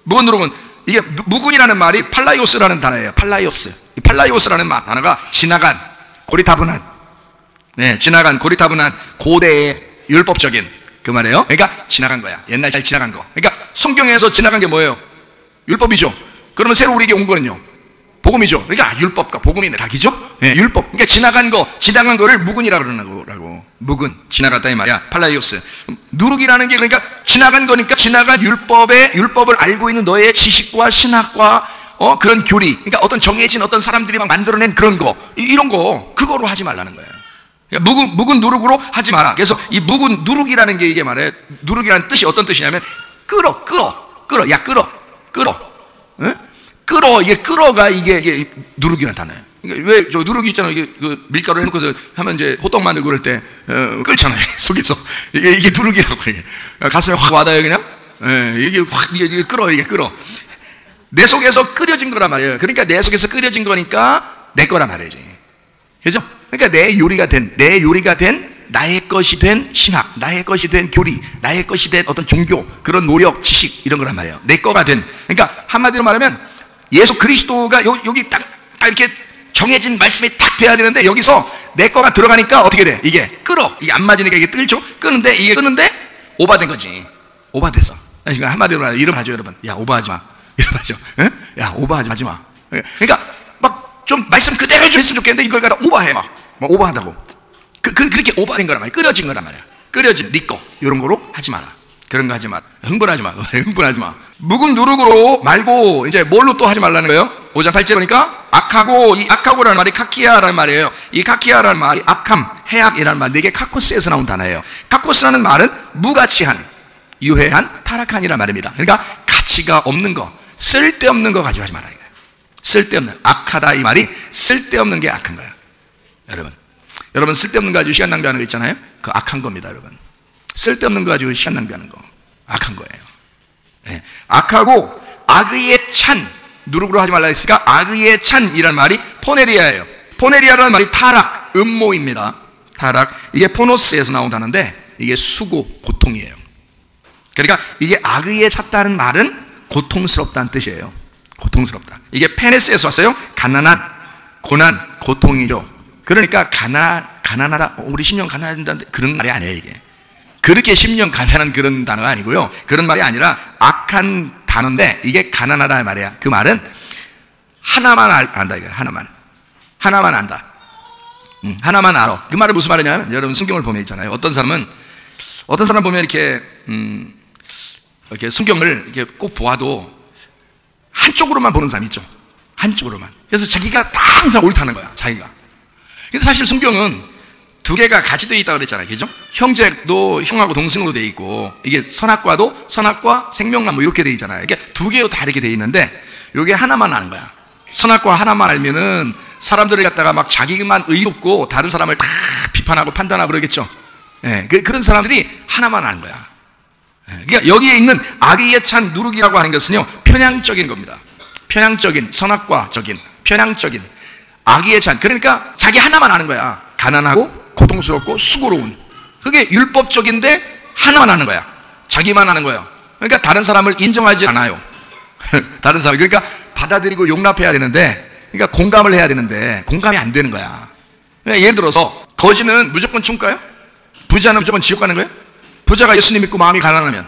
묵은 누룩은, 이게 묵은이라는 말이 팔라이오스라는 단어예요. 이 팔라이오스라는 단어가 지나간, 고리타분한, 네, 지나간, 고리타분한 고대의 율법적인 그 말이에요. 그러니까 지나간 거야. 옛날 잘 지나간 거. 그러니까 성경에서 지나간 게 뭐예요? 율법이죠. 그러면 새로 우리에게 온 거는요, 복음이죠. 그러니까 율법과 복음이 닭이죠. 예, 율법. 그러니까 지나간 거를 묵은이라고 그러는 거라고. 묵은, 지나갔다 이 말이야. 팔라이오스. 누룩이라는 게 그러니까 지나간 거니까 지나간 율법을 알고 있는 너의 지식과 신학과 그런 교리. 그러니까 어떤 정해진 어떤 사람들이 막 만들어낸 그런 거, 이런 거, 그거로 하지 말라는 거예요. 그러니까 묵은 누룩으로 하지 마라. 그래서 이 묵은 누룩이라는 게 이게 말해. 누룩이라는 뜻이 어떤 뜻이냐면 끌어. 야, 끌어. 예? 이게 끌어가 이게 누룩이라는 단어예요. 그러니까 왜 저 누룩이 있잖아요. 이게 그 밀가루 해놓고 하면 이제 호떡 만들고 그럴 때 끓잖아요. 속에서 이게 누룩이라고 이게 가슴에 확 와닿아요 그냥. 이게 확 이게 끌어. 내 속에서 끓여진 거란 말이에요. 그러니까 내 속에서 끓여진 거니까 내 거란 말이지. 그죠? 그러니까 내 요리가 된 나의 것이 된 신학, 나의 것이 된 교리, 나의 것이 된 어떤 종교, 그런 노력, 지식 이런 거란 말이에요. 내 거가 된. 그러니까 한마디로 말하면 예수 그리스도가 여기 딱 이렇게 정해진 말씀이 딱 돼야 되는데 여기서 내 거가 들어가니까 어떻게 돼? 이게 이게 안 맞으니까 이게 뜨죠? 끄는데 오바된 거지. 오바됐어. 그러니까 한마디로 말하면 이름 하죠 여러분. 야, 오바하지 마. 이러죠. 야, 오바하지 마. 그러니까 막 좀 말씀 그대로 했으면 좋겠는데 이걸 갖다 오바해 막 오바하다고. 그렇게 오바된 거란 말이야. 끓여진 거란 말이야. 끓여진 네 거 이런 거로 하지 마라. 그런 거 하지 마. 흥분하지 마. 묵은 누룩으로 말고 이제 뭘로 또 하지 말라는 거예요? 5장 8절 보니까 이 악하고라는 말이 카키아라는 말이에요. 이 카키아라는 말이 악함, 해악이라는 말. 이게 카코스에서 나온 단어예요. 카코스라는 말은 무가치한, 유해한, 타락한이라는 말입니다. 그러니까 가치가 없는 거, 쓸데없는 거 가지고 하지 말아요. 쓸데없는, 악하다 이 말이 쓸데없는 게 악한 거예요. 여러분 쓸데없는 거 가지고 시간 낭비하는 거 있잖아요. 그거 악한 겁니다 여러분. 쓸데없는 거 가지고 시간 낭비하는 거 악한 거예요. 네. 악하고 악의에 찬, 누룩으로 하지 말라 했으니까 악의에 찬이라는 말이 포네리아예요. 포네리아라는 말이 타락, 음모입니다. 타락, 이게 포노스에서 나온 단어인데 이게 수고, 고통이에요. 그러니까 이게 악의에 찼다는 말은 고통스럽다는 뜻이에요. 고통스럽다. 이게 페네스에서 왔어요. 가난한, 고난, 고통이죠. 그러니까 가난하다. 우리 10년 가난해야 된다는데 그런 말이 아니에요 이게. 그렇게 10년 가난한 그런 단어가 아니고요. 그런 말이 아니라 악한 단어인데 이게 가난하다는 말이야. 그 말은 하나만 안다 이거야. 하나만 안다. 하나만 알아. 그 말은 무슨 말이냐면 여러분 성경을 보면 있잖아요. 어떤 사람 보면 이렇게 성경을 이렇게 꼭 보아도 한쪽으로만 보는 사람이 있죠. 한쪽으로만. 그래서 자기가 다 항상 옳다는 거야. 자기가. 근데 사실 성경은 두 개가 같이 되어 있다고 그랬잖아요. 그죠? 형제도 형하고 동생으로 되어 있고 이게 선악과도 선악과 생명나무 이렇게 되어 있잖아요. 이게 두 개로 다 이렇게 되어 있는데 이게 하나만 아는 거야. 선악과 하나만 알면은 사람들을 갖다가 막 자기만 의롭고 다른 사람을 다 비판하고 판단하고 그러겠죠. 예, 그런 사람들이 하나만 아는 거야. 그러니까 여기에 있는 악의에 찬 누룩이라고 하는 것은요 편향적인 겁니다. 편향적인, 선악과적인, 편향적인 악의에 찬. 그러니까 자기 하나만 아는 거야. 가난하고 고통스럽고 수고로운. 그게 율법적인데 하나만 아는 거야. 자기만 아는 거예요. 그러니까 다른 사람을 인정하지 않아요. 다른 사람, 그러니까 받아들이고 용납해야 되는데, 그러니까 공감을 해야 되는데 공감이 안 되는 거야. 그러니까 예를 들어서 거지는 무조건 천국 가요? 부자는 무조건 지옥 가는 거예요? 부자가 예수님 믿고 마음이 가난하면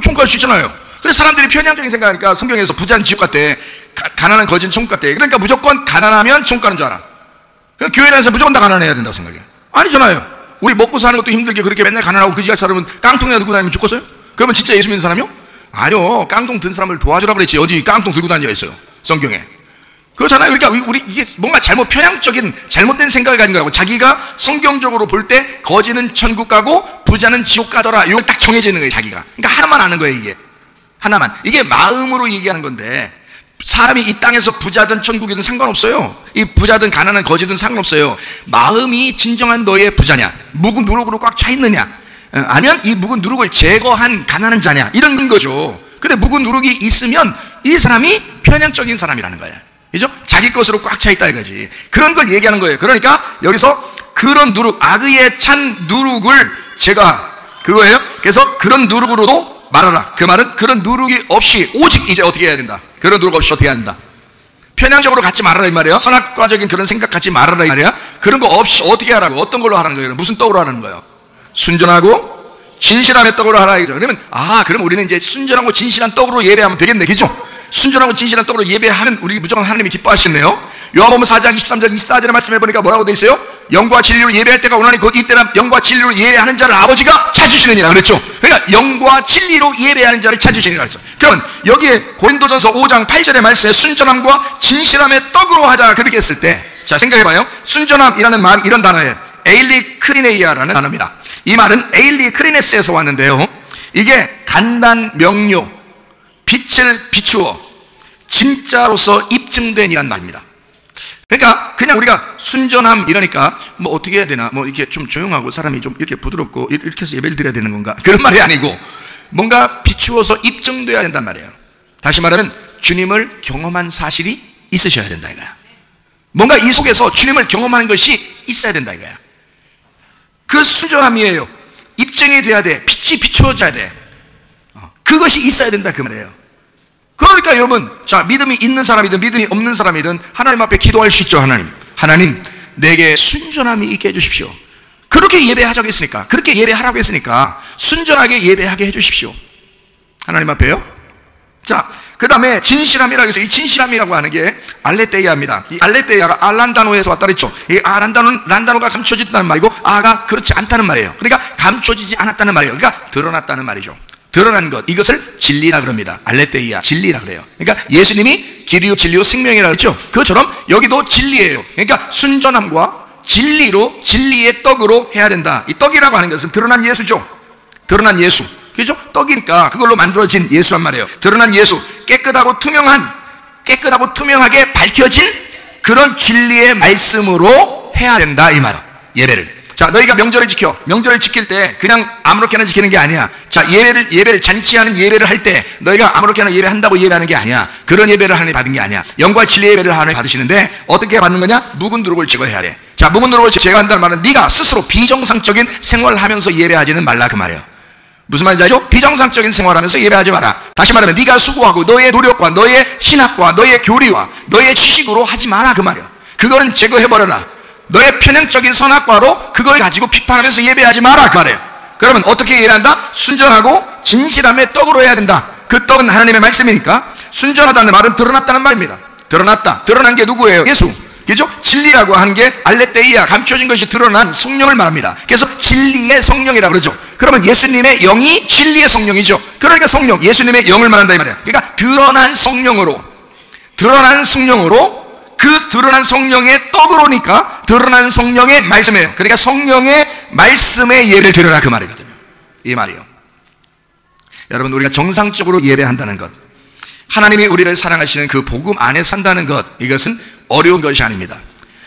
천국 갈 수 있잖아요. 근데 사람들이 편향적인 생각하니까 성경에서 부자는 지옥 갔대, 가난한 거지는 천국 갔대. 그러니까 무조건 가난하면 천국 가는 줄 알아. 교회 다니면서 무조건 다 가난해야 된다고 생각해. 아니잖아요. 우리 먹고 사는 것도 힘들게 그렇게 맨날 가난하고 그지같이 살면 깡통이나 들고 다니면 죽겠어요? 그러면 진짜 예수 믿는 사람이요? 아니요. 깡통 든 사람을 도와주라 그랬지. 어디 깡통 들고 다니가 있어요 성경에. 그렇잖아요. 그러니까 우리 이게 뭔가 편향적인 잘못된 생각을 가진 거라고. 자기가 성경적으로 볼 때 거지는 천국 가고 부자는 지옥 가더라. 이거 딱 정해져 있는 거예요 자기가. 그러니까 하나만 아는 거예요 이게. 하나만. 이게 마음으로 얘기하는 건데 사람이 이 땅에서 부자든 천국이든 상관없어요. 이 부자든 가난한 거지든 상관없어요. 마음이 진정한 너의 부자냐, 묵은 누룩으로 꽉 차 있느냐, 아니면 이 묵은 누룩을 제거한 가난한 자냐, 이런 거죠. 근데 묵은 누룩이 있으면 이 사람이 편향적인 사람이라는 거예요. 그죠? 자기 것으로 꽉 차 있다 이거지. 그런 걸 얘기하는 거예요. 그러니까 여기서 그런 누룩, 악의에 찬 누룩을 제가 그거예요. 그래서 그런 누룩으로도 말하라. 그 말은 그런 누룩이 없이 오직 이제 어떻게 해야 된다. 그런 누룩 없이 어떻게 해야 된다. 편향적으로 갖지 말아라 이 말이에요. 선악과적인 그런 생각 갖지 말아라 이 말이야. 그런 거 없이 어떻게 하라고. 어떤 걸로 하라는 거예요. 무슨 떡으로 하라는 거예요. 순전하고 진실함의 떡으로 하라. 그러면 그럼 우리는 이제 순전하고 진실한 떡으로 예배하면 되겠네. 그죠? 순전하고 진실한 떡으로 예배하면 우리 무조건 하나님이 기뻐하시네요. 요한복음 4장 23절 24절의 말씀해 보니까 뭐라고 되어 있어요? 영과 진리로 예배할 때가 오나니 곧 이때는 영과 진리로 예배하는 자를 아버지가 찾으시느니라 그랬죠. 그러니까 영과 진리로 예배하는 자를 찾으시느니라 그랬어. 그러면 여기에 고린도전서 5장 8절의 말씀에 순전함과 진실함의 떡으로 하자 그렇게 했을 때, 자 생각해봐요. 순전함이라는 말, 이런 단어에 에일리 크리네이아라는 단어입니다. 이 말은 에일리 크리네스에서 왔는데요, 이게 간단 명료, 빛을 비추어 진짜로서 입증된 이란 말입니다. 그러니까 그냥 우리가 순전함 이러니까 뭐 어떻게 해야 되나, 뭐 이렇게 좀 조용하고 사람이 좀 이렇게 부드럽고 이렇게 해서 예배를 드려야 되는 건가, 그런 말이 아니고 뭔가 비추어서 입증돼야 된단 말이에요. 다시 말하면 주님을 경험한 사실이 있으셔야 된다 이거야. 뭔가 이 속에서 주님을 경험하는 것이 있어야 된다 이거야. 그 순전함이에요. 입증이 돼야 돼. 빛이 비추어져야 돼. 그것이 있어야 된다 그 말이에요. 그러니까 여러분, 자, 믿음이 있는 사람이든 믿음이 없는 사람이든 하나님 앞에 기도할 수 있죠. 하나님 내게 순전함이 있게 해주십시오. 그렇게 예배하자고 했으니까, 그렇게 예배하라고 했으니까 순전하게 예배하게 해주십시오. 하나님 앞에요. 자, 그 다음에 진실함이라고 해서, 이 진실함이라고 하는 게 알레테이아입니다. 이 알레테이아가 알란다노에서 왔다 그랬죠. 이 란다노가 감춰진다는 말이고 아가 그렇지 않다는 말이에요. 그러니까 감춰지지 않았다는 말이에요. 그러니까 드러났다는 말이죠. 드러난 것, 이것을 진리라 그럽니다. 알레테이아, 진리라 그래요. 그러니까 예수님이 길이요 진리요 생명이라고 했죠. 그것처럼 여기도 진리예요. 그러니까 순전함과 진리로, 진리의 떡으로 해야 된다. 이 떡이라고 하는 것은 드러난 예수죠. 드러난 예수, 그렇죠? 떡이니까 그걸로 만들어진 예수란 말이에요. 드러난 예수, 깨끗하고 투명하게 밝혀진 그런 진리의 말씀으로 해야 된다 이 말이에요. 예배를. 자, 너희가 명절을 지켜. 명절을 지킬 때 그냥 아무렇게나 지키는 게 아니야. 자, 예배를 잔치하는 예배를 할 때 너희가 아무렇게나 예배한다고 예배하는 게 아니야. 그런 예배를 하나님 받은 게 아니야. 영과 진리 예배를 하나님 받으시는데 어떻게 받는 거냐? 묵은 누룩을 제거해야 돼. 자, 묵은 누룩을 제거한다는 말은 네가 스스로 비정상적인 생활을 하면서 예배하지는 말라 그 말이에요. 무슨 말인지 알죠? 비정상적인 생활하면서 예배하지 마라. 다시 말하면 네가 수고하고 너의 노력과 너의 신학과 너의 교리와 너의 지식으로 하지 마라 그 말이에요. 그거는 제거해버려라. 너의 편향적인 선악과로 그걸 가지고 비판하면서 예배하지 마라 그 말이에요. 그러면 어떻게 예배한다? 순전하고 진실함의 떡으로 해야 된다. 그 떡은 하나님의 말씀이니까, 순전하다는 말은 드러났다는 말입니다. 드러났다. 드러난 게 누구예요? 예수. 그죠? 진리라고 하는 게 알레테이아, 감춰진 것이 드러난 성령을 말합니다. 그래서 진리의 성령이라고 그러죠. 그러면 예수님의 영이 진리의 성령이죠. 그러니까 성령, 예수님의 영을 말한다 이 말이에요. 그러니까 드러난 성령으로 그 드러난 성령의 떡으로니까 드러난 성령의 말씀이에요. 그러니까 성령의 말씀의 예를 드려라 그 말이거든요. 이 말이요. 여러분, 우리가 정상적으로 예배한다는 것, 하나님이 우리를 사랑하시는 그 복음 안에 산다는 것, 이것은 어려운 것이 아닙니다.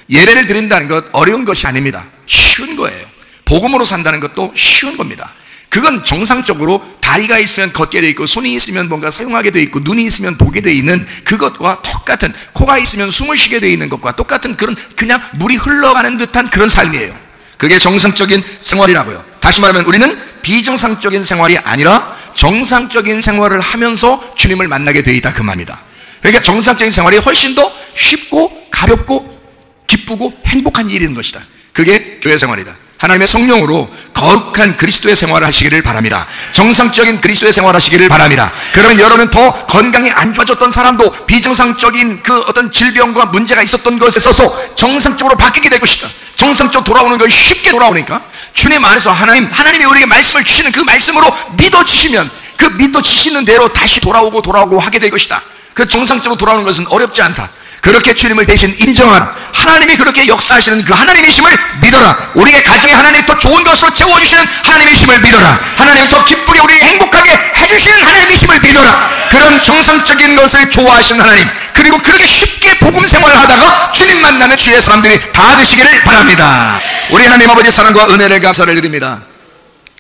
예배를 드린다는 것 어려운 것이 아닙니다. 쉬운 거예요. 복음으로 산다는 것도 쉬운 겁니다. 그건 정상적으로 다리가 있으면 걷게 돼 있고, 손이 있으면 뭔가 사용하게 돼 있고, 눈이 있으면 보게 돼 있는 그것과 똑같은, 코가 있으면 숨을 쉬게 돼 있는 것과 똑같은 그런 그냥 물이 흘러가는 듯한 그런 삶이에요. 그게 정상적인 생활이라고요. 다시 말하면 우리는 비정상적인 생활이 아니라 정상적인 생활을 하면서 주님을 만나게 돼 있다 그 말입니다. 그러니까 정상적인 생활이 훨씬 더 쉽고 가볍고 기쁘고 행복한 일인 것이다. 그게 교회 생활이다. 하나님의 성령으로 거룩한 그리스도의 생활을 하시기를 바랍니다. 정상적인 그리스도의 생활을 하시기를 바랍니다. 그러면 여러분은 더 건강이 안 좋아졌던 사람도 비정상적인 그 어떤 질병과 문제가 있었던 것에 있어서 정상적으로 바뀌게 될 것이다. 정상적으로 돌아오는 것이 쉽게 돌아오니까 주님 안에서 하나님이 우리에게 말씀을 주시는 그 말씀으로 믿어주시면 그 믿어주시는 대로 다시 돌아오고 하게 될 것이다. 그 정상적으로 돌아오는 것은 어렵지 않다. 그렇게 주님을 대신 인정하라. 하나님이 그렇게 역사하시는 그 하나님의 힘을 믿어라. 우리의 가정에 하나님이 더 좋은 것으로 채워주시는 하나님의 힘을 믿어라. 하나님이 더 기쁘게 우리 행복하게 해주시는 하나님의 힘을 믿어라. 그런 정상적인 것을 좋아하시는 하나님, 그리고 그렇게 쉽게 복음 생활을 하다가 주님 만나는 주의 사람들이 다 되시기를 바랍니다. 우리 하나님 아버지 사랑과 은혜를 감사를 드립니다.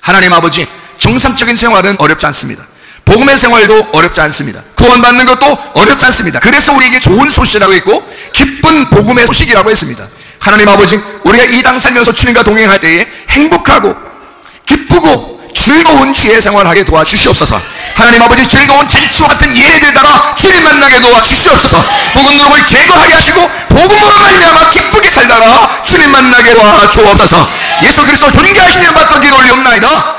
하나님 아버지, 정상적인 생활은 어렵지 않습니다. 복음의 생활도 어렵지 않습니다. 구원받는 것도 어렵지 않습니다. 그래서 우리에게 좋은 소식이라고 했고 기쁜 복음의 소식이라고 했습니다. 하나님 아버지, 우리가 이 땅 살면서 주님과 동행할 때에 행복하고 기쁘고 즐거운 지혜 생활하게 도와주시옵소서. 하나님 아버지, 즐거운 잔치와 같은 예를 따라 주님 만나게 도와주시옵소서. 묵은 누룩을 제거하게 하시고 복음으로 말미암아 기쁘게 살다가 주님 만나게 도와주옵소서. 예수 그리스도 존귀하신 이름 받들어 기도 올리옵나이다.